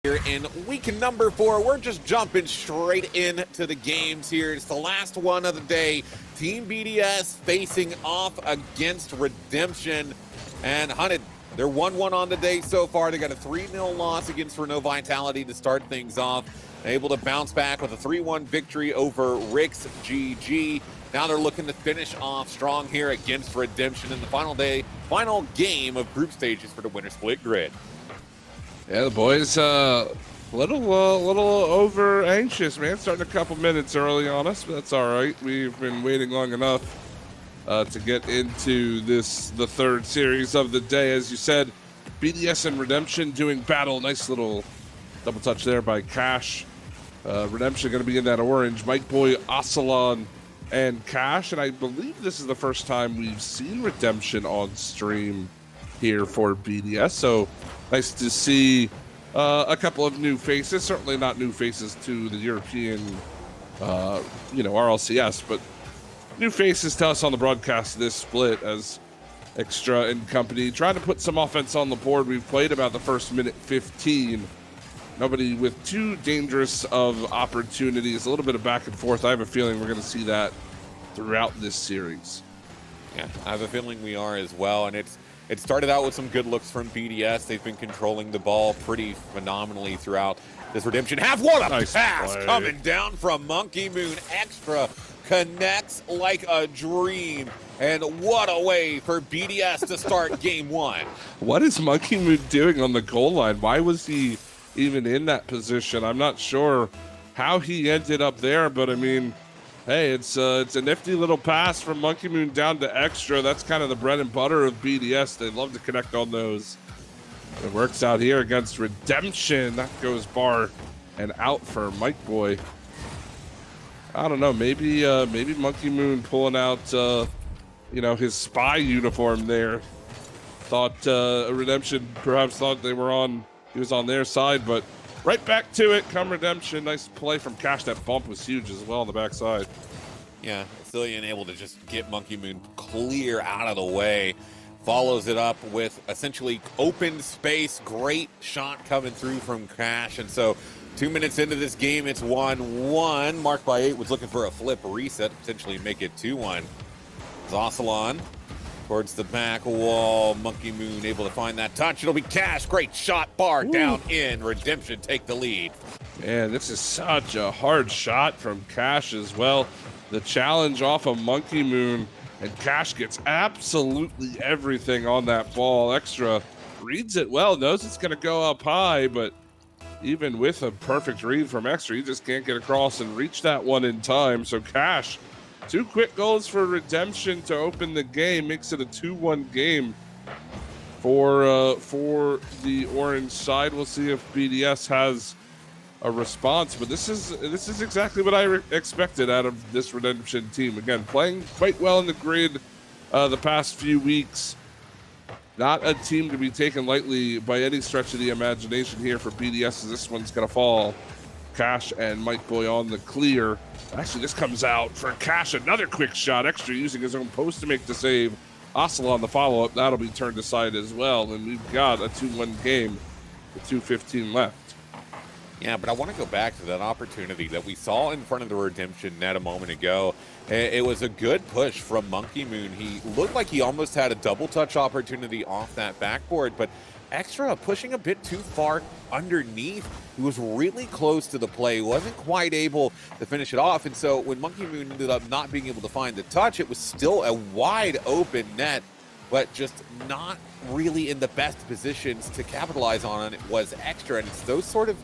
Here in week number 4, we're just jumping straight into the games here. It's the last one of the day. Team BDS facing off against Redemption. And Hunted, they're 1-1 on the day so far. They got a 3-0 loss against Renault Vitality to start things off. Able to bounce back with a 3-1 victory over Rick's GG. Now they're looking to finish off strong here against Redemption in the final game of group stages for the winner split grid. Yeah, the boys little over anxious, man. Starting a couple minutes early on us, but that's all right. We've been waiting long enough to get into the third series of the day. As you said, BDS and Redemption doing battle. Nice little double touch there by Cash. Redemption going to be in that orange. Mike Boy, Ocelon, and Cash. And I believe this is the first time we've seen Redemption on stream here for BDS. So nice to see a couple of new faces. Certainly not new faces to the European, RLCS, but new faces to us on the broadcast this split as Extra and company trying to put some offense on the board. We've played about the first minute 15. Nobody with too dangerous of opportunities. A little bit of back and forth. I have a feeling we're going to see that throughout this series. Yeah, I have a feeling we are as well, and it started out with some good looks from BDS. They've been controlling the ball pretty phenomenally throughout this Redemption half. What a nice pass play coming down from Monkey Moon. Extra connects like a dream. And what a way for BDS to start game one. What is Monkey Moon doing on the goal line? Why was he even in that position? I'm not sure how he ended up there, but I mean, hey, it's a nifty little pass from Monkey Moon down to Extra. That's kind of the bread and butter of BDS. They love to connect on those. It works out here against Redemption. That goes bar and out for Mike Boy. I don't know. Maybe Monkey Moon pulling out, his spy uniform there. Thought Redemption perhaps thought he was on their side, but right back to it come Redemption. Nice play from Cash. That bump was huge as well on the backside. Yeah, Cillian able to just get Monkey Moon clear out of the way. Follows it up with essentially open space. Great shot coming through from Cash. And so 2 minutes into this game, it's 1-1. Marked by 8 was looking for a flip reset, potentially make it 2-1. Ocelon towards the back wall. Monkey Moon able to find that touch. It'll be Cash. Great shot. Bar down in. Redemption take the lead. Man, this is such a hard shot from Cash as well. The challenge off of Monkey Moon, and Cash gets absolutely everything on that ball. Extra reads it well, knows it's going to go up high, but even with a perfect read from Extra, he just can't get across and reach that one in time. So Cash, 2 quick goals for Redemption to open the game, makes it a 2-1 game for the orange side. We'll see if BDS has a response, but this is exactly what I expected out of this Redemption team. Again, playing quite well in the grid the past few weeks. Not a team to be taken lightly by any stretch of the imagination here for BDS, as this one's going to fall. Cash and Mike Boy on the clear. Actually, this comes out for Cash. Another quick shot. Extra using his own post to make the save. Ocelon on the follow-up. That'll be turned aside as well. And we've got a 2-1 game with 2:15 left. Yeah, but I want to go back to that opportunity that we saw in front of the Redemption net a moment ago. It was a good push from Monkey Moon. He looked like he almost had a double touch opportunity off that backboard, but Extra pushing a bit too far underneath. He was really close to the play, wasn't quite able to finish it off. And so when Monkey Moon ended up not being able to find the touch, it was still a wide open net, but just not really in the best positions to capitalize on it was Extra. And it's those sort of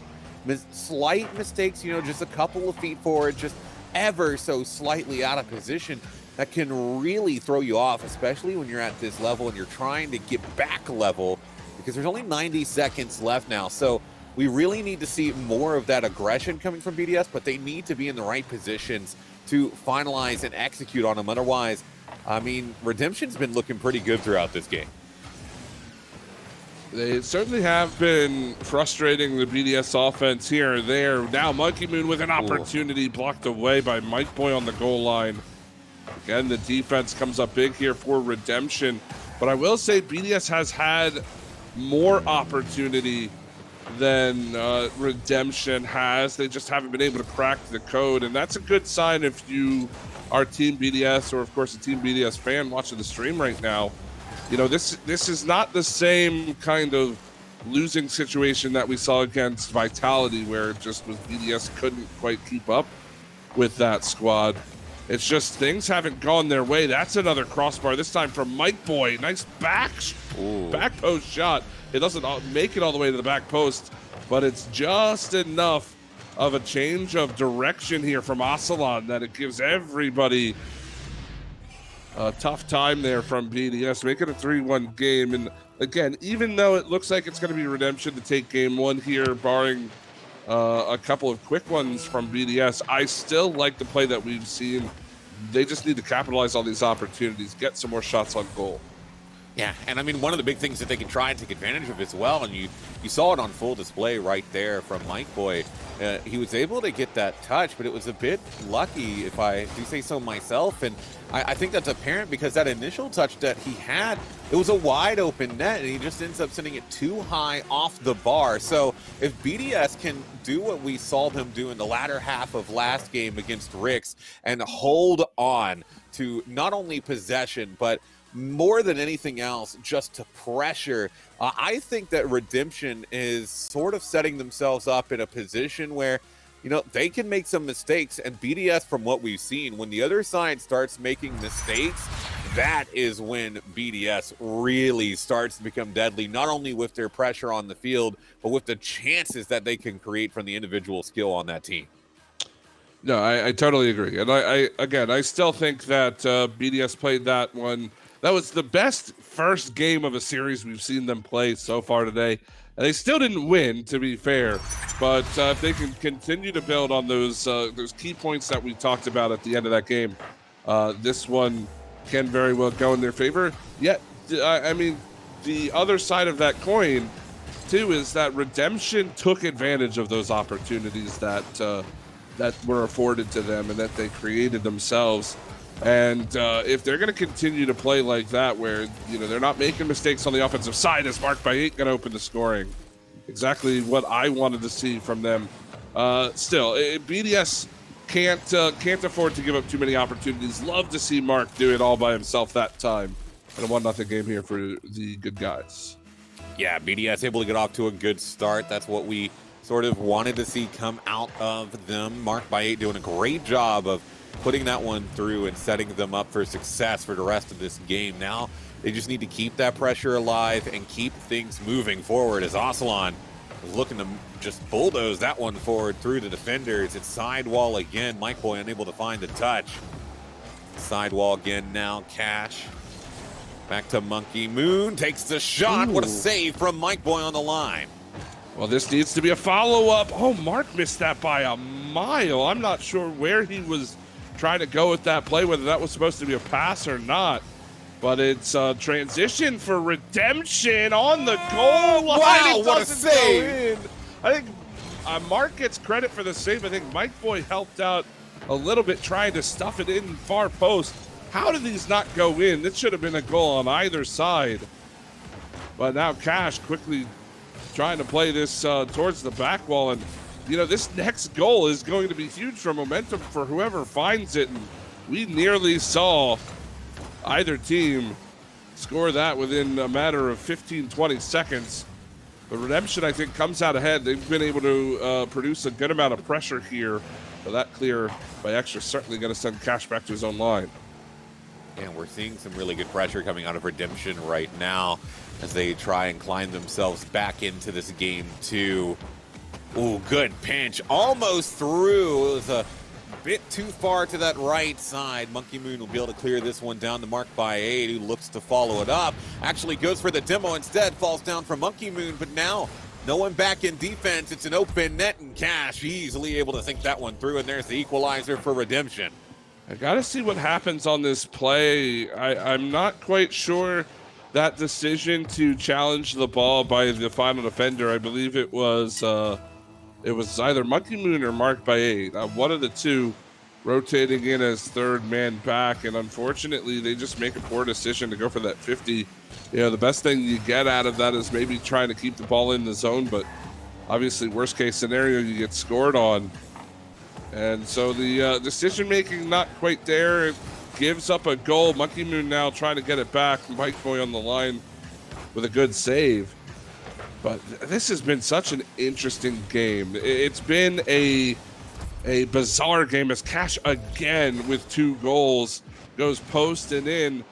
slight mistakes, just a couple of feet forward, just ever so slightly out of position, that can really throw you off, especially when you're at this level and you're trying to get back level, because there's only 90 seconds left now. So we really need to see more of that aggression coming from BDS, but they need to be in the right positions to finalize and execute on them. Otherwise, I mean, Redemption's been looking pretty good throughout this game. They certainly have been frustrating the BDS offense here and there. Now Monkey Moon with an opportunity blocked away by Mike Boy on the goal line. Again, the defense comes up big here for Redemption. But I will say BDS has had more opportunity than Redemption has. They just haven't been able to crack the code, and that's a good sign if you are Team BDS or, of course, a Team BDS fan watching the stream right now. You know, this is not the same kind of losing situation that we saw against Vitality, where it just was BDS couldn't quite keep up with that squad. It's just things haven't gone their way. That's another crossbar, this time from Mike Boy. Nice back post shot. It doesn't make it all the way to the back post, but it's just enough of a change of direction here from Asalan that it gives everybody a tough time there from BDS. Make it a 3-1 game. And again, even though it looks like it's going to be Redemption to take game one here, barring a couple of quick ones from BDS, I still like the play that we've seen. They just need to capitalize on these opportunities, get some more shots on goal. Yeah, and I mean, one of the big things that they can try and take advantage of as well, and you saw it on full display right there from Mike Boy. He was able to get that touch, but it was a bit lucky, if I do say so myself. And I think that's apparent because that initial touch that he had, it was a wide open net, and he just ends up sending it too high off the bar. So if BDS can do what we saw them do in the latter half of last game against Ricks and hold on to not only possession, but more than anything else, just to pressure, I think that Redemption is sort of setting themselves up in a position where, you know, they can make some mistakes, and BDS, from what we've seen, when the other side starts making mistakes, that is when BDS really starts to become deadly, not only with their pressure on the field, but with the chances that they can create from the individual skill on that team. No, I totally agree. And I still think that BDS played that one. That was the best first game of a series we've seen them play so far today. And they still didn't win, to be fair. But if they can continue to build on those key points that we talked about at the end of that game, this one can very well go in their favor. Yet, I mean, the other side of that coin, too, is that Redemption took advantage of those opportunities that were afforded to them and that they created themselves. And if they're going to continue to play like that, where, you know, they're not making mistakes on the offensive side, as Mark by 8 going to open the scoring. Exactly what I wanted to see from them. Still, BDS can't afford to give up too many opportunities. Love to see Mark do it all by himself that time. And a 1-0 game here for the good guys. Yeah, BDS able to get off to a good start. That's what we sort of wanted to see come out of them. Mark by 8 doing a great job of putting that one through and setting them up for success for the rest of this game. Now they just need to keep that pressure alive and keep things moving forward, as Asalan is looking to just bulldoze that one forward through the defenders. It's sidewall again. Mike Boy unable to find the touch. Sidewall again now. Cash back to Monkey Moon, takes the shot. Ooh. What a save from Mike Boy on the line. Well, this needs to be a follow-up. Oh, Mark missed that by a mile. I'm not sure where he was trying to go with that play, whether that was supposed to be a pass or not. But it's a transition for Redemption on the goal line. Wow, what a save. I think Mark gets credit for the save. I think Mike Boy helped out a little bit trying to stuff it in far post. How did these not go in? This should have been a goal on either side. But now Cash quickly trying to play this towards the back wall. And, you know, this next goal is going to be huge for momentum for whoever finds it. And we nearly saw either team score that within a matter of 15, 20 seconds. But Redemption, I think, comes out ahead. They've been able to produce a good amount of pressure here. So that clear by Extra certainly going to send Cash back to his own line. And we're seeing some really good pressure coming out of Redemption right now as they try and climb themselves back into this game too. Ooh, good pinch. Almost through. It was a bit too far to that right side. Monkey Moon will be able to clear this one down to Mark by 8, who looks to follow it up. Actually goes for the demo instead. Falls down for Monkey Moon, but now no one back in defense. It's an open net, and Cash easily able to think that one through, and there's the equalizer for Redemption. I got to see what happens on this play. I'm not quite sure that decision to challenge the ball by the final defender. I believe it was either Monkey Moon or Mark by 8. One of the two rotating in as third man back, and unfortunately they just make a poor decision to go for that 50. You know, the best thing you get out of that is maybe trying to keep the ball in the zone, but Obviously, worst case scenario, you get scored on. And so the decision making not quite there. It gives up a goal. Monkey Moon now trying to get it back. Mike Boy on the line with a good save. But this has been such an interesting game. It's been a bizarre game as Cash again with 2 goals goes post and in,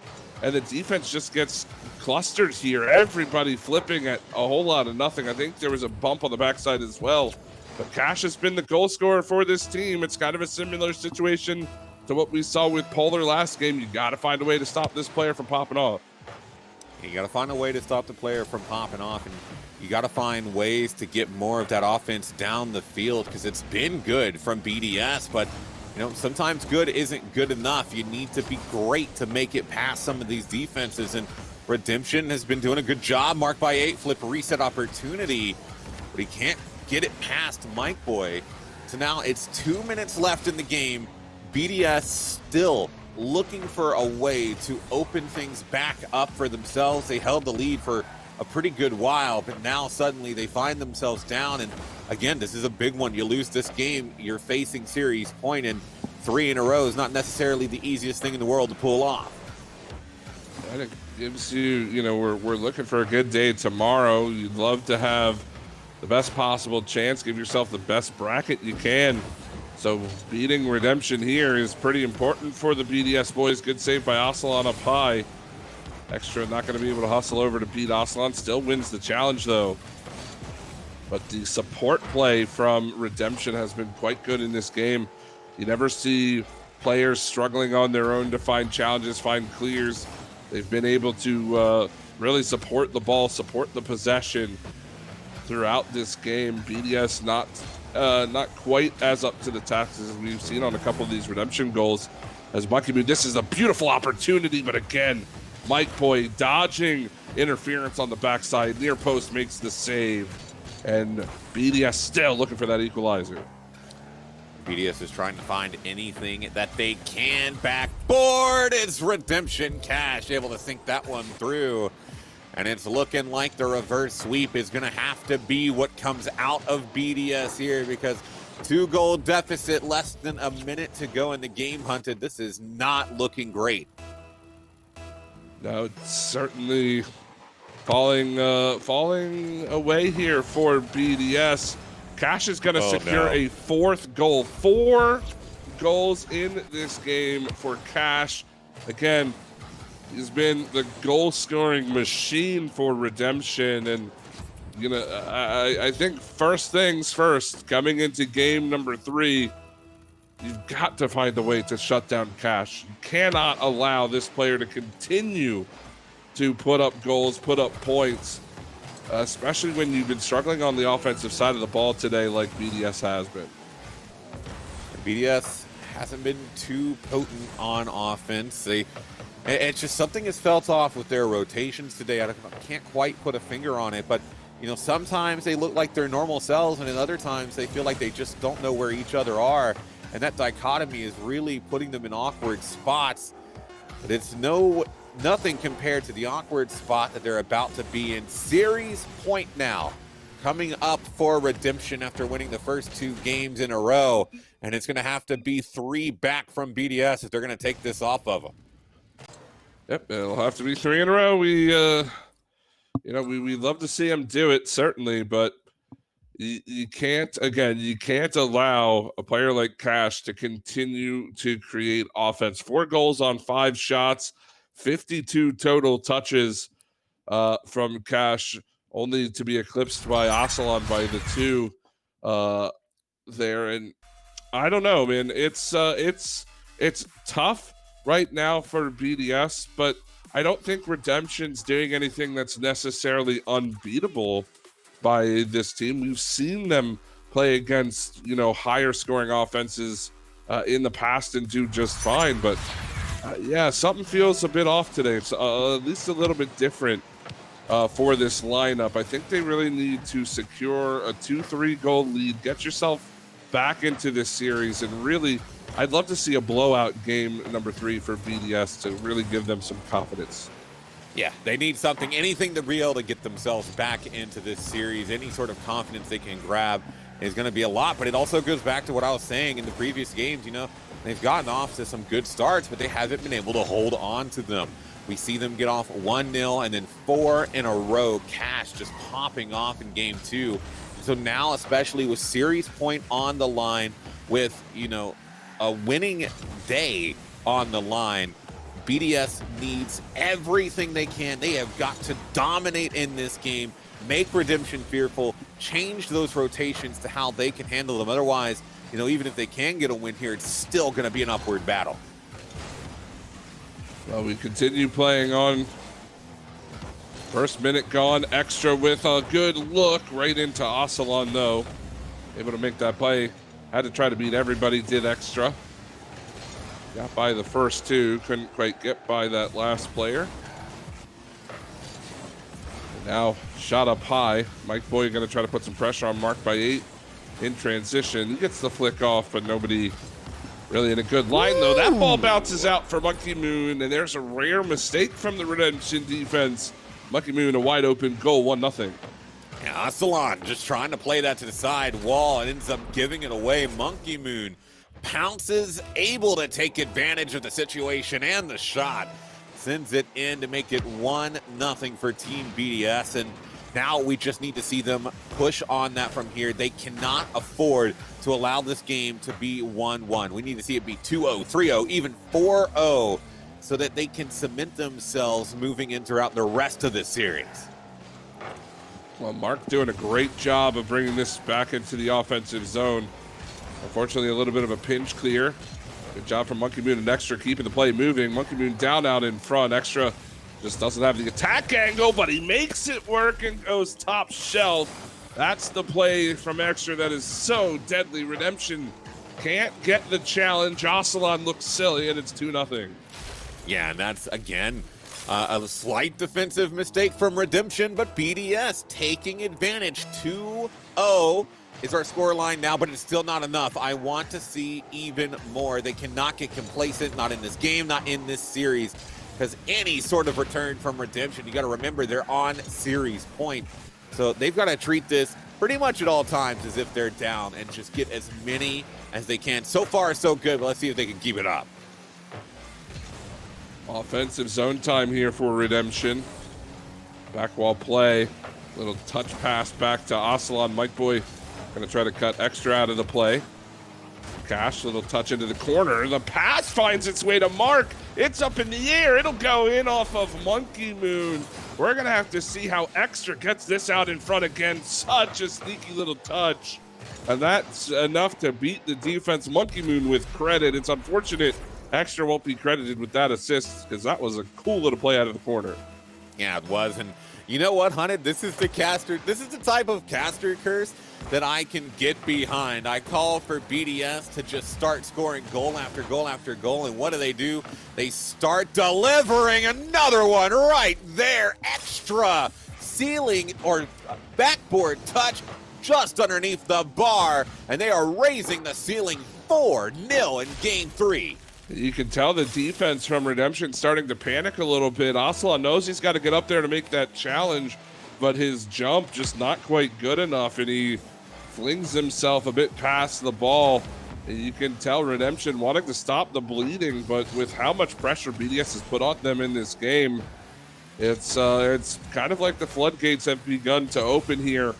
and the defense just gets clustered here. Everybody flipping at a whole lot of nothing. I think there was a bump on the backside as well. But Cash has been the goal scorer for this team. It's kind of a similar situation to what we saw with Polar last game. You got to find a way to stop this player from popping off. You got to find a way to stop the player from popping off, and you got to find ways to get more of that offense down the field, because it's been good from BDS, but sometimes good isn't good enough. You need to be great to make it past some of these defenses, and Redemption has been doing a good job. Marked by 8, flip reset opportunity, but he can't get it past Mike Boy. So now it's 2 minutes left in the game. BDS still looking for a way to open things back up for themselves. They held the lead for a pretty good while, but now suddenly they find themselves down. And again, this is a big one. You lose this game, you're facing series point, and 3 in a row is not necessarily the easiest thing in the world to pull off. And it gives you, we're looking for a good day tomorrow. You'd love to have the best possible chance, give yourself the best bracket you can. So beating Redemption here is pretty important for the BDS boys. Good save by Aslan up high. Extra not going to be able to hustle over to beat Aslan. Still wins the challenge though. But the support play from Redemption has been quite good in this game. You never see players struggling on their own to find challenges, find clears. They've been able to really support the ball, support the possession throughout this game. BDS not quite as up to the task as we've seen on a couple of these Redemption goals. As Monkey Moon, this is a beautiful opportunity, but again, Mike Boy dodging interference on the backside. Near post makes the save, and BDS still looking for that equalizer. BDS is trying to find anything that they can. Backboard, it's Redemption. Cash able to sink that one through. And it's looking like the reverse sweep is going to have to be what comes out of BDS here, because 2-goal deficit, less than a minute to go in the game, Hunted. This is not looking great. No, it's certainly falling away here for BDS. Cash is going to secure a 4th goal. 4 goals in this game for Cash. Again, he's been the goal-scoring machine for Redemption, and I think first things first, coming into game number 3, you've got to find a way to shut down Cash. You cannot allow this player to continue to put up goals, put up points, especially when you've been struggling on the offensive side of the ball today like BDS has been. BDS hasn't been too potent on offense. It's just something has felt off with their rotations today. I can't quite put a finger on it, but sometimes they look like their normal selves, and in other times they feel like they just don't know where each other are. And that dichotomy is really putting them in awkward spots. But it's nothing compared to the awkward spot that they're about to be in. Series point now coming up for Redemption after winning the first 2 games in a row. And it's going to have to be 3 back from BDS if they're going to take this off of them. Yep, it'll have to be 3 in a row. We love to see them do it, certainly, but you can't allow a player like Cash to continue to create offense. 4 goals on 5 shots, 52 total touches from Cash, only to be eclipsed by Aslan by the 2 there. And I don't know, man. It's tough right now for BDS, but I don't think Redemption's doing anything that's necessarily unbeatable by this team. We've seen them play against, higher scoring offenses in the past and do just fine. But yeah, something feels a bit off today. It's at least a little bit different for this lineup. I think they really need to secure a 2-3 goal lead, get yourself back into this series, and really, I'd love to see a blowout game number 3 for BDS to really give them some confidence. Yeah, they need something, anything to be able to get themselves back into this series. Any sort of confidence they can grab is going to be a lot, but it also goes back to what I was saying in the previous games. You know, they've gotten off to some good starts, but they haven't been able to hold on to them. We see them get off 1-0 and then 4 in a row. Cash just popping off in game 2. So now, especially with series point on the line, with, you know, a winning day on the line, BDS needs everything they can. They have got to dominate in this game, make Redemption fearful, change those rotations to how they can handle them. Otherwise, you know, even if they can get a win here, it's still going to be an upward battle. Well, we continue playing on. First minute gone. Extra with a good look right into Ocelon, though. Able to make that play. Had to try to beat everybody, did Extra. Got by the first two, couldn't quite get by that last player. And now shot up high. Mike Boy gonna try to put some pressure on Mark by 8 in transition. He gets the flick off, but nobody really in a good line, though. That ball bounces out for Monkey Moon, and there's a rare mistake from the Redemption defense. Monkey Moon, a wide open goal, 1-0. Yeah, Salon just trying to play that to the side wall and ends up giving it away. Monkey Moon pounces, able to take advantage of the situation and the shot. Sends it in to make it 1-0 for Team BDS. And now we just need to see them push on that from here. They cannot afford to allow this game to be 1-1. We need to see it be 2-0, 3-0, even 4-0, so that they can cement themselves moving in throughout the rest of this series. Well, Mark doing a great job of bringing this back into the offensive zone. Unfortunately, a little bit of a pinch clear. Good job from Monkey Moon and Extra keeping the play moving. Monkey Moon down out in front. Extra just doesn't have the attack angle, but he makes it work and goes top shelf. That's the play from Extra that is so deadly. Redemption can't get the challenge. Ocelon looks silly, and it's 2-0. Yeah, and that's, again, a slight defensive mistake from Redemption, but BDS taking advantage. 2-0 is our score line now, but it's still not enough. I want to see even more. They cannot get complacent, not in this game, not in this series, because any sort of return from Redemption, you got to remember they're on series point. So they've got to treat this pretty much at all times as if they're down and just get as many as they can. So far, so good, but let's see if they can keep it up. Offensive zone time here for Redemption. Back wall play. Little touch pass back to Ocelon. Mike Boy gonna try to cut Extra out of the play. Cash, little touch into the corner. The pass finds its way to Mark. It's up in the air. It'll go in off of Monkey Moon. We're gonna have to see how Extra gets this out in front again. Such a sneaky little touch. And that's enough to beat the defense. Monkey Moon with credit. It's unfortunate Extra won't be credited with that assist, because that was a cool little play out of the corner. Yeah, it was. And you know what, Hunted? This is the type of caster curse that I can get behind. I call for BDS to just start scoring goal after goal after goal. And what do? They start delivering another one right there. Extra ceiling or backboard touch just underneath the bar. And they are raising the ceiling 4-0 in game 3. You can tell the defense from Redemption starting to panic a little bit. Ocelon knows he's got to get up there to make that challenge, but his jump just not quite good enough, and he flings himself a bit past the ball. And you can tell Redemption wanting to stop the bleeding, but with how much pressure BDS has put on them in this game, it's kind of like the floodgates have begun to open here.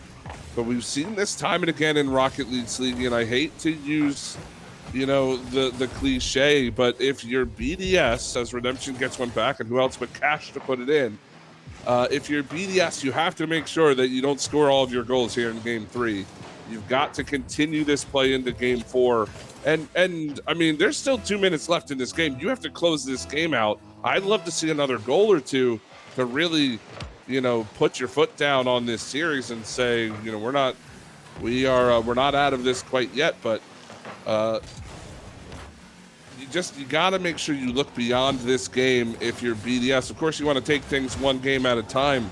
But we've seen this time and again in Rocket League League, and I hate to use, you know, the cliche, but if you're BDS, as Redemption gets one back, and who else but Cash to put it in, if you're BDS, you have to make sure that you don't score all of your goals here in game 3. You've got to continue this play into game 4. And I mean, there's still 2 minutes left in this game. You have to close this game out. I'd love to see another goal or two to really, you know, put your foot down on this series and say, you know, we're not out of this quite yet, but you got to make sure you look beyond this game if you're BDS. Of course, you want to take things one game at a time,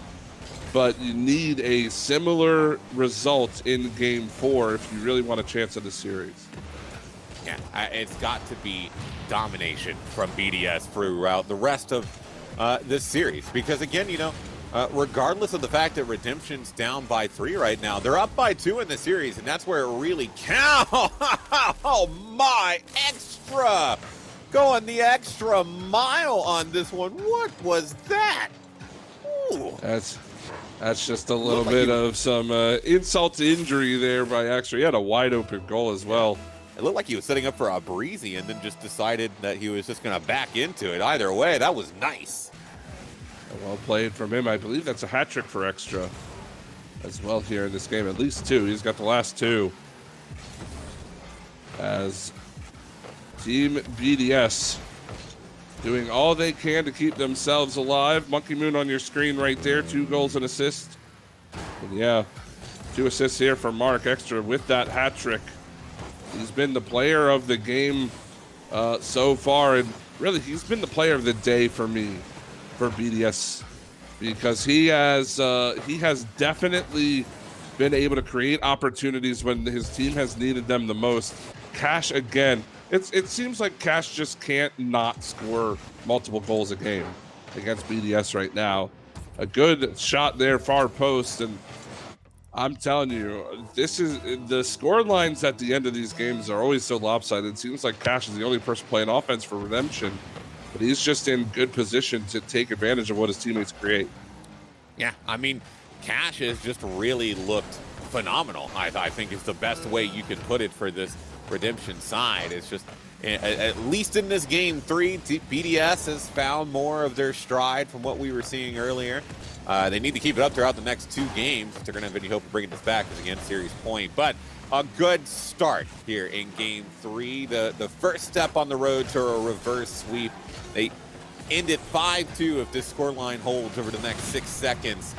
but you need a similar result in game 4 if you really want a chance at the series. Yeah, it's got to be domination from BDS throughout the rest of this series. Because again, regardless of the fact that Redemption's down by 3 right now, they're up by 2 in the series, and that's where it really counts. Oh my, extra! Going the extra mile on this one. What was that? Ooh. That's just a little bit of some insult to injury there by Extra. He had a wide open goal as well. It looked like he was setting up for a breezy and then just decided that he was just going to back into it. Either way, that was nice. Well played from him. I believe that's a hat trick for Extra as well here in this game. At least 2. He's got the last 2. As Team BDS doing all they can to keep themselves alive. Monkey Moon on your screen right there. 2 goals and assists. And yeah, 2 assists here for Mark Extra with that hat trick. He's been the player of the game so far, and really he's been the player of the day for me, for BDS, because he has definitely been able to create opportunities when his team has needed them the most. Cash again. It seems like Cash just can't not score multiple goals a game against BDS right now. A good shot there, far post, and I'm telling you, this is the score lines at the end of these games are always so lopsided. It seems like Cash is the only person playing offense for Redemption, but he's just in good position to take advantage of what his teammates create. Yeah, I mean, Cash has just really looked phenomenal. I think is the best way you could put it for this Redemption side. It's just, at least in this game 3, BDS has found more of their stride from what we were seeing earlier. They need to keep it up throughout the next 2 games if they're going to have any hope of bringing this back, because again, series point. But a good start here in game 3. The first step on the road to a reverse sweep. They end it 5-2 if this scoreline holds over the next 6 seconds.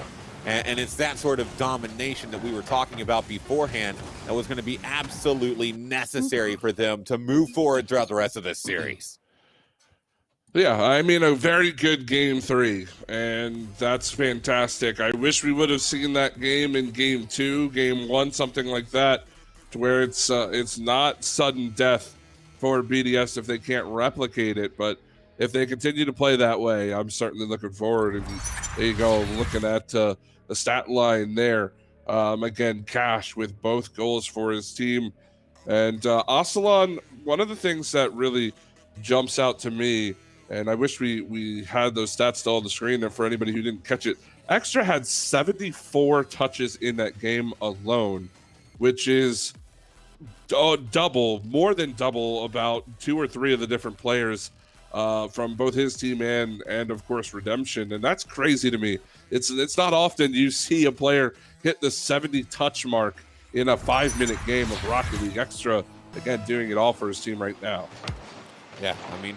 And it's that sort of domination that we were talking about beforehand that was going to be absolutely necessary for them to move forward throughout the rest of this series. Yeah, I mean, a very good game 3, and that's fantastic. I wish we would have seen that game in game 2, game 1, something like that, to where it's not sudden death for BDS if they can't replicate it. But if they continue to play that way, I'm certainly looking forward. And there you go, looking at the stat line there. Again, Cash with both goals for his team. And Asalan, one of the things that really jumps out to me, and I wish we had those stats still on the screen there for anybody who didn't catch it. Extra had 74 touches in that game alone, which is more than double about 2 or 3 of the different players from both his team and of course Redemption. And that's crazy to me. It's not often you see a player hit the 70 touch mark in a 5-minute game of Rocket League. Extra, again, doing it all for his team right now. Yeah, I mean,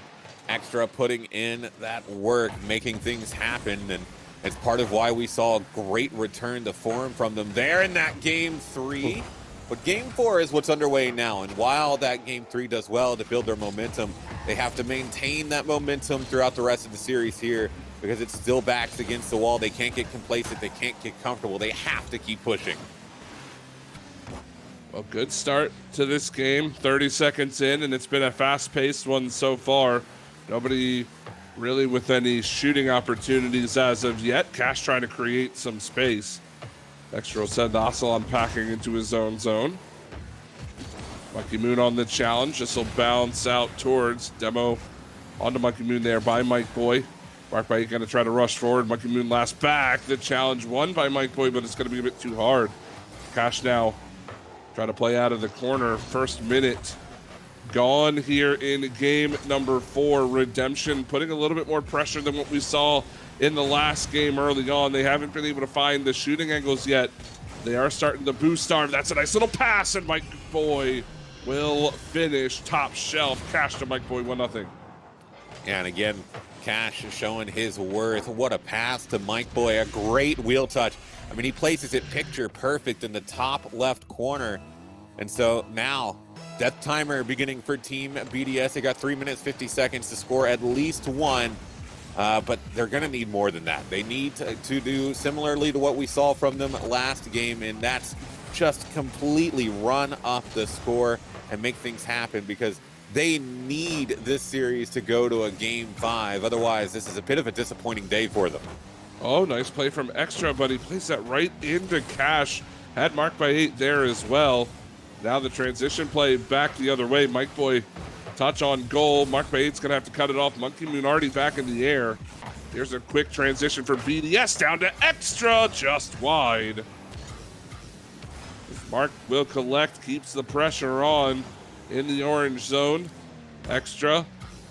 Extra putting in that work, making things happen, and it's part of why we saw a great return to form from them there in that game 3. But game 4 is what's underway now, and while that game 3 does well to build their momentum, they have to maintain that momentum throughout the rest of the series here, because it's still backs against the wall. They can't get complacent, they can't get comfortable, they have to keep pushing. Well, good start to this game, 30 seconds in, and it's been a fast-paced one so far. Nobody really with any shooting opportunities as of yet. Cash trying to create some space. Extra will send Asalan packing into his own zone. Monkey Moon on the challenge. This will bounce out towards Demo onto Monkey Moon there by Mike Boy. Mark Boy going to try to rush forward. Monkey Moon last back. The challenge won by Mike Boy, but it's going to be a bit too hard. Cash now trying to play out of the corner. First minute gone here in game number 4. Redemption putting a little bit more pressure than what we saw in the last game early on. They haven't been able to find the shooting angles yet. They are starting to boost arm. That's a nice little pass, and Mike Boy will finish top shelf. Cash to Mike Boy, 1-0. And again, Cash is showing his worth. What a pass to Mike Boy, a great wheel touch. I mean, he places it picture perfect in the top left corner. And so now, death timer beginning for Team BDS. They got 3 minutes, 50 seconds to score at least 1. But they're going to need more than that. They need to do similarly to what we saw from them last game, and that's just completely run up the score and make things happen, because They need this series to go to a game 5. Otherwise, this is a bit of a disappointing day for them. Oh, nice play from Extra, but he placed that right into Cash. Had marked by 8 there as well. Now the transition play back the other way. Mike Boy touch on goal. Mark by 8's going to have to cut it off. Monkey Moon already back in the air. Here's a quick transition for BDS down to Extra, just wide. Mark will collect, keeps the pressure on in the orange zone. Extra,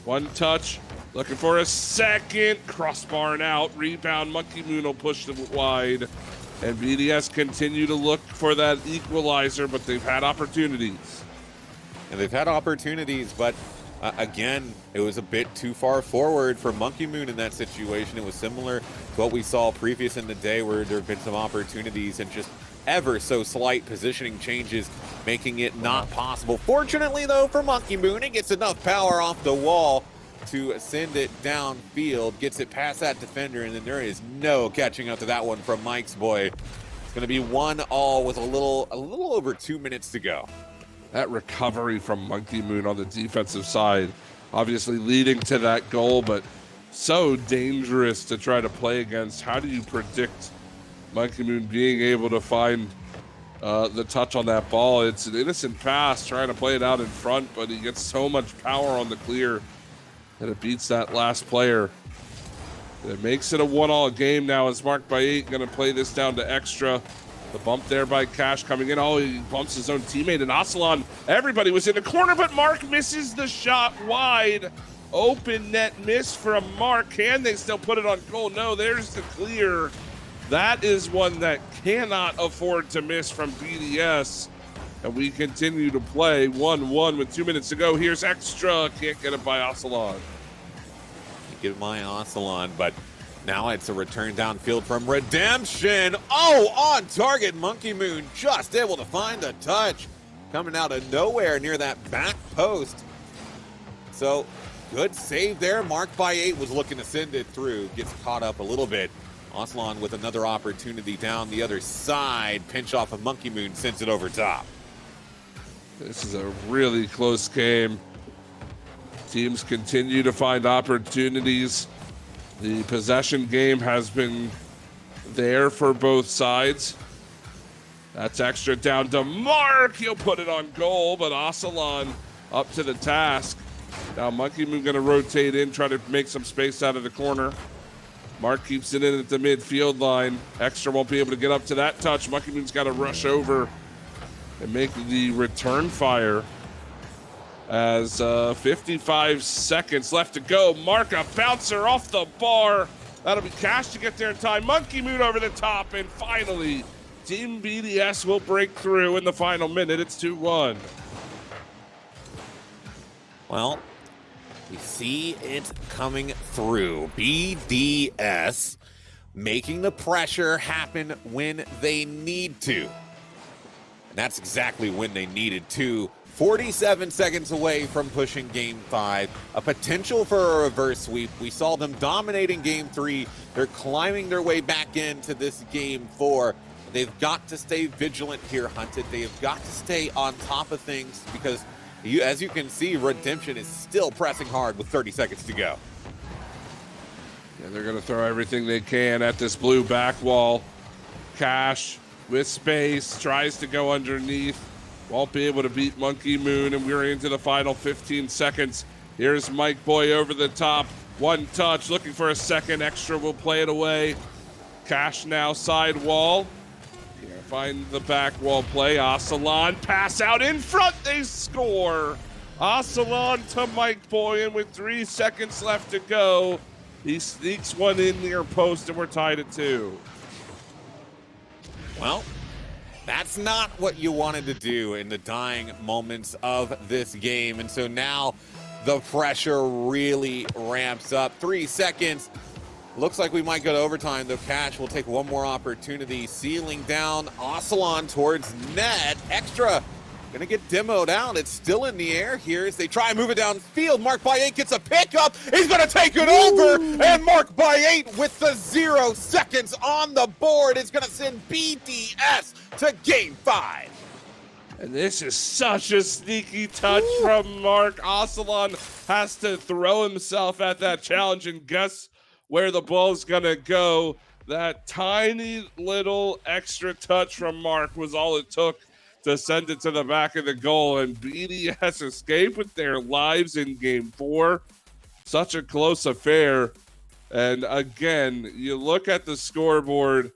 one touch, looking for a second. Crossbar and out, rebound. Monkey Moon will push it wide. And BDS continue to look for that equalizer, but they've had opportunities. And they've had opportunities, but again, it was a bit too far forward for Monkey Moon in that situation. It was similar to what we saw previous in the day where there have been some opportunities and just ever so slight positioning changes, making it not possible. Fortunately, though, for Monkey Moon, it gets enough power off the wall to send it downfield, gets it past that defender, and then there is no catching up to that one from Mike's boy. It's going to be 1-1 with a little over 2 minutes to go. That recovery from Monkey Moon on the defensive side, obviously leading to that goal, but so dangerous to try to play against. How do you predict Monkey Moon being able to find the touch on that ball? It's an innocent pass trying to play it out in front, but he gets so much power on the clear that it beats that last player. It makes it a 1-1 game now as marked by 8. Going to play this down to Extra. The bump there by Cash coming in. Oh, he bumps his own teammate. And Ocelon, everybody was in the corner, but Mark misses the shot wide. Open net miss from Mark. Can they still put it on goal? No, there's the clear. That is one that cannot afford to miss from BDS. And we continue to play 1-1 with 2 minutes to go. Here's Extra. Can't get it by Ocelon. Get it by Ocelon, but now it's a return downfield from Redemption. Oh, on target. Monkey Moon just able to find the touch. Coming out of nowhere near that back post. So, good save there. Marked by 8 was looking to send it through. Gets caught up a little bit. Ocelon with another opportunity down the other side. Pinch off of Monkey Moon, sends it over top. This is a really close game. Teams continue to find opportunities. The possession game has been there for both sides. That's Extra down to Mark. He'll put it on goal, but Ocelon up to the task. Now Monkey Moon going to rotate in, try to make some space out of the corner. Mark keeps it in at the midfield line. Extra won't be able to get up to that touch. Monkey Moon's got to rush over and make the return fire as 55 seconds left to go. Mark, a bouncer off the bar. That'll be Cash to get there in time. Monkey Moon over the top, and finally, Team BDS will break through in the final minute. It's 2-1. Well, we see it coming through. BDS making the pressure happen when they need to. And that's exactly when they needed to. 47 seconds away from pushing Game 5. A potential for a reverse sweep. We saw them dominating Game 3. They're climbing their way back into this Game 4. They've got to stay vigilant here, Hunted. They have got to stay on top of things because, as you can see, Redemption is still pressing hard with 30 seconds to go. Yeah, they're going to throw everything they can at this blue back wall. Cash with space, tries to go underneath. Won't be able to beat Monkey Moon, and we're into the final 15 seconds. Here's Mike Boy over the top. One touch, looking for a second. Extra will play it away. Cash now side wall. Can't find the back wall play. Ocelon pass out in front. They score. Ocelon to Mike Boy, and with 3 seconds left to go, he sneaks one in near post, and we're tied at 2. Well, that's not what you wanted to do in the dying moments of this game. And so now the pressure really ramps up. 3 seconds. Looks like we might go to overtime, though Cash will take one more opportunity. Sealing down Ocelon towards net. Extra gonna get demoed out. It's still in the air here as they try and move it downfield. Mark by 8 gets a pickup. He's gonna take it over, and Mark by 8 with the 0 seconds on the board is gonna send BDS to Game 5. And this is such a sneaky touch from Mark. Ocelon has to throw himself at that challenge, and guess where the ball's gonna go. That tiny little extra touch from Mark was all it took to send it to the back of the goal, and BDS escaped with their lives in game 4. Such a close affair. And again, you look at the scoreboard.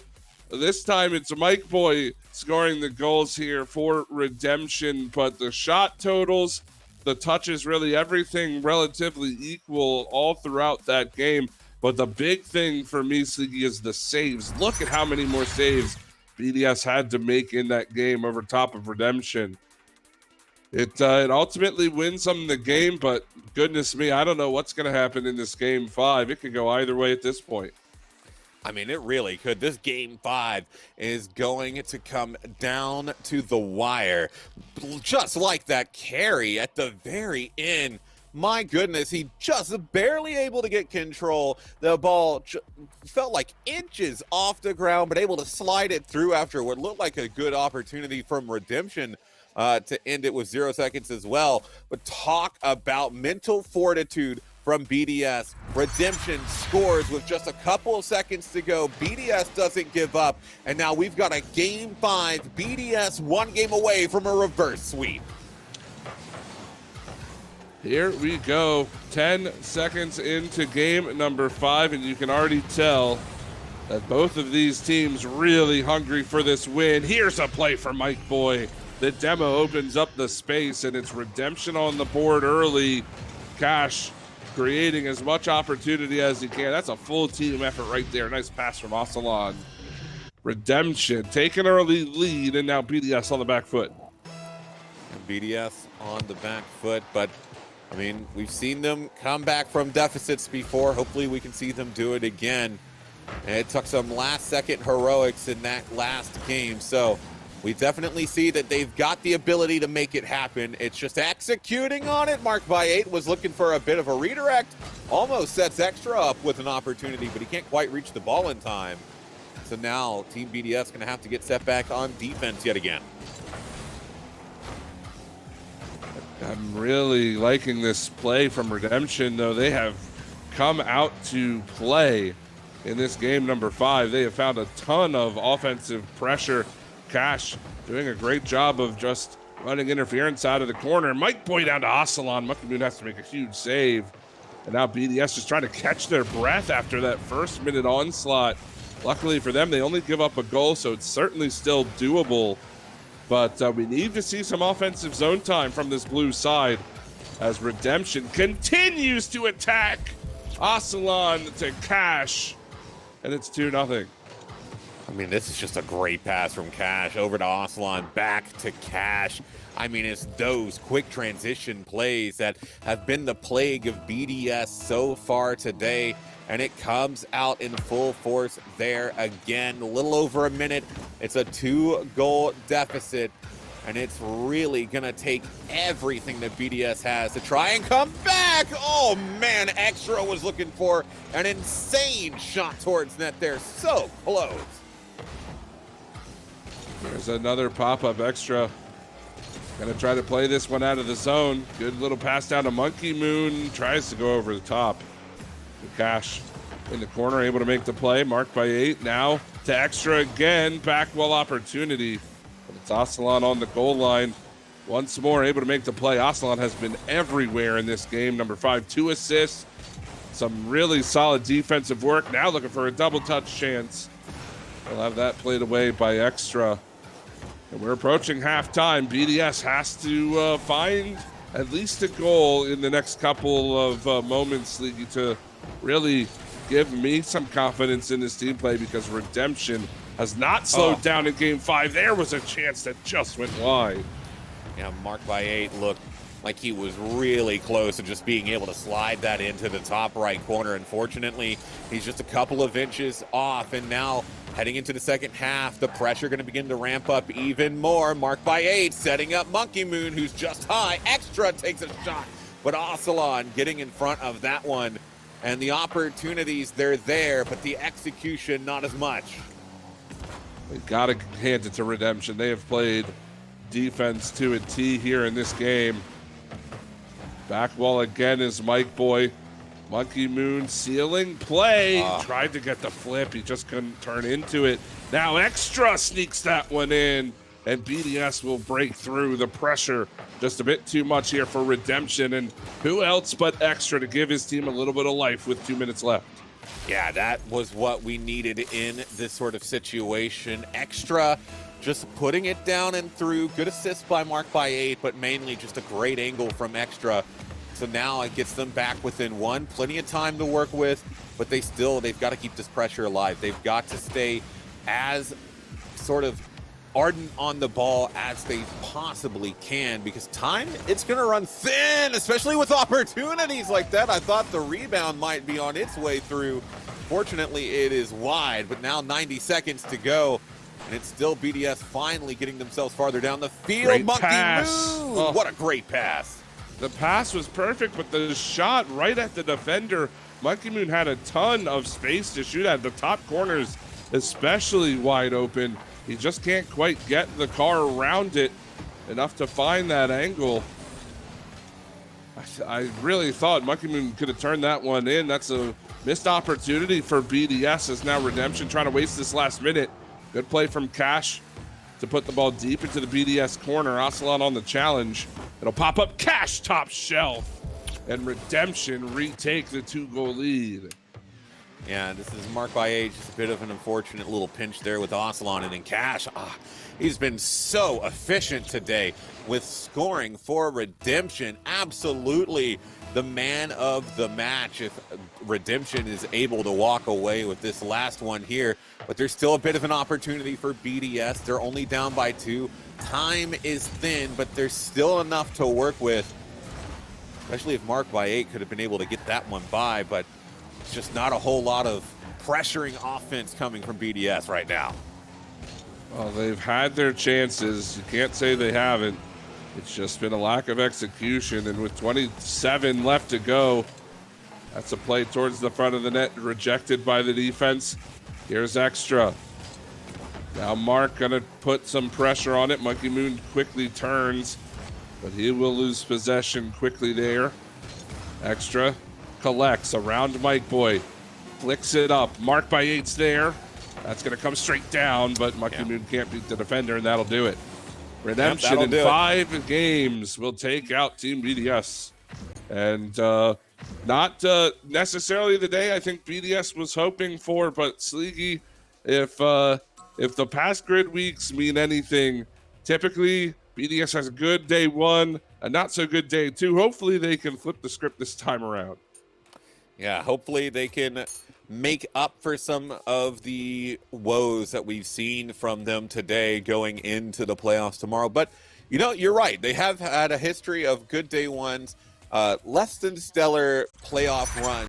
This time it's Mike Boy scoring the goals here for Redemption, but the shot totals, the touches, really everything relatively equal all throughout that game. But the big thing for me, Sleeky, is the saves. Look at how many more saves BDS had to make in that game over top of Redemption. It ultimately wins them the game, but goodness me, I don't know what's going to happen in this game 5. It could go either way at this point. I mean, it really could. This game 5 is going to come down to the wire. Just like that carry at the very end. My goodness, he just barely able to get control. The ball felt like inches off the ground, but able to slide it through after what looked like a good opportunity from Redemption to end it with 0 seconds as well. But talk about mental fortitude from BDS. Redemption scores with just a couple of seconds to go. BDS doesn't give up, and now we've got a game 5. BDS 1 game away from a reverse sweep. Here we go, 10 seconds into game number 5, and you can already tell that both of these teams really hungry for this win. Here's a play for Mike Boy. The demo opens up the space, and it's Redemption on the board early. Cash creating as much opportunity as he can. That's a full team effort right there. Nice pass from Ocelon. Redemption taking an early lead, and now BDS on the back foot. BDS on the back foot, but I mean, we've seen them come back from deficits before. Hopefully we can see them do it again. And it took some last-second heroics in that last game. So we definitely see that they've got the ability to make it happen. It's just executing on it. Mark by 8 was looking for a bit of a redirect. Almost sets Extra up with an opportunity, but he can't quite reach the ball in time. So now Team BDS going to have to get set back on defense yet again. I'm really liking this play from Redemption, though. They have come out to play in this game number 5. They have found a ton of offensive pressure. Cash doing a great job of just running interference out of the corner. Mike Boy down to Ocelon. Monkey Moon has to make a huge save. And now BDS just trying to catch their breath after that first minute onslaught. Luckily for them, they only give up a goal, so it's certainly still doable. But we need to see some offensive zone time from this blue side as Redemption continues to attack. Ocelon to Cash, and it's 2-0. I mean, this is just a great pass from Cash over to Ocelon, back to Cash. I mean, it's those quick transition plays that have been the plague of BDS so far today, and it comes out in full force there again. A little over a minute. It's a 2-goal deficit, and it's really going to take everything that BDS has to try and come back. Oh, man, Extra was looking for an insane shot towards net there. So close. There's another pop-up. Extra gonna try to play this one out of the zone. Good little pass down to Monkey Moon. Tries to go over the top. Cash in the corner, able to make the play. Marked by 8. Now to Extra again. Back wall opportunity. But it's Ocelon on the goal line. Once more able to make the play. Ocelon has been everywhere in this game. Number 5, 2 assists. Some really solid defensive work. Now looking for a double touch chance. We'll have that played away by Extra. And we're approaching halftime. BDS has to find at least a goal in the next couple of moments to really give me some confidence in this team play, because Redemption has not slowed down in game 5. There was a chance that just went wide. Yeah, Marked by 8 looked like he was really close to just being able to slide that into the top right corner. Unfortunately, he's just a couple of inches off, and now heading into the second half, the pressure going to begin to ramp up even more. Marked by 8, setting up Monkey Moon, who's just high. Extra takes a shot, but Ocelon getting in front of that one. And the opportunities, they're there, but the execution, not as much. We've got to hand it to Redemption. They have played defense to a T here in this game. Back wall again is Mike Boy. Monkey Moon sealing play. Tried to get the flip. He just couldn't turn into it. Now Extra sneaks that one in, and BDS will break through the pressure. Just a bit too much here for Redemption, and who else but Extra to give his team a little bit of life with 2 minutes left. Yeah, that was what we needed in this sort of situation. Extra just putting it down and through. Good assist by Mark by 8, but mainly just a great angle from Extra. So now it gets them back within 1. Plenty of time to work with, but they've got to keep this pressure alive. They've got to stay as sort of ardent on the ball as they possibly can, because time, it's going to run thin, especially with opportunities like that. I thought the rebound might be on its way through. Fortunately, it is wide, but now 90 seconds to go, and it's still BDS finally getting themselves farther down the field. Great Monkey pass. Moon! Oh. What a great pass. The pass was perfect, but the shot right at the defender, Monkey Moon had a ton of space to shoot at. The top corners especially wide open. He just can't quite get the car around it enough to find that angle. I really thought Monkey Moon could have turned that one in. That's a missed opportunity for BDS, as now Redemption trying to waste this last minute. Good play from Cash to put the ball deep into the BDS corner. Ocelot on the challenge. It'll pop up. Cash top shelf. And Redemption retake the 2-goal lead. Yeah, this is Mark by 8. Just a bit of an unfortunate little pinch there with Ocelot, and then Cash. He's been so efficient today with scoring for Redemption. Absolutely the man of the match if Redemption is able to walk away with this last one here. But there's still a bit of an opportunity for BDS. They're only down by 2. Time is thin, but there's still enough to work with, especially if Mark by 8 could have been able to get that one by, but it's just not a whole lot of pressuring offense coming from BDS right now. Well, they've had their chances. You can't say they haven't. It's just been a lack of execution, and with 27 left to go, that's a play towards the front of the net, rejected by the defense. Here's Extra. Now Mark gonna put some pressure on it. Monkey Moon quickly turns, but he will lose possession quickly there. Extra collects around Mike Boy, flicks it up. Mark by 8's there. That's gonna come straight down, but Monkey Moon can't beat the defender, and that'll do it. Redemption in 5 games will take out Team BDS. And not necessarily the day I think BDS was hoping for, but Sleegy, if the past grid weeks mean anything, typically BDS has a good day 1, a not so good day 2. Hopefully they can flip the script this time around. Yeah, hopefully they can make up for some of the woes that we've seen from them today going into the playoffs tomorrow. But, you know, you're right. They have had a history of good day 1s, less than stellar playoff runs.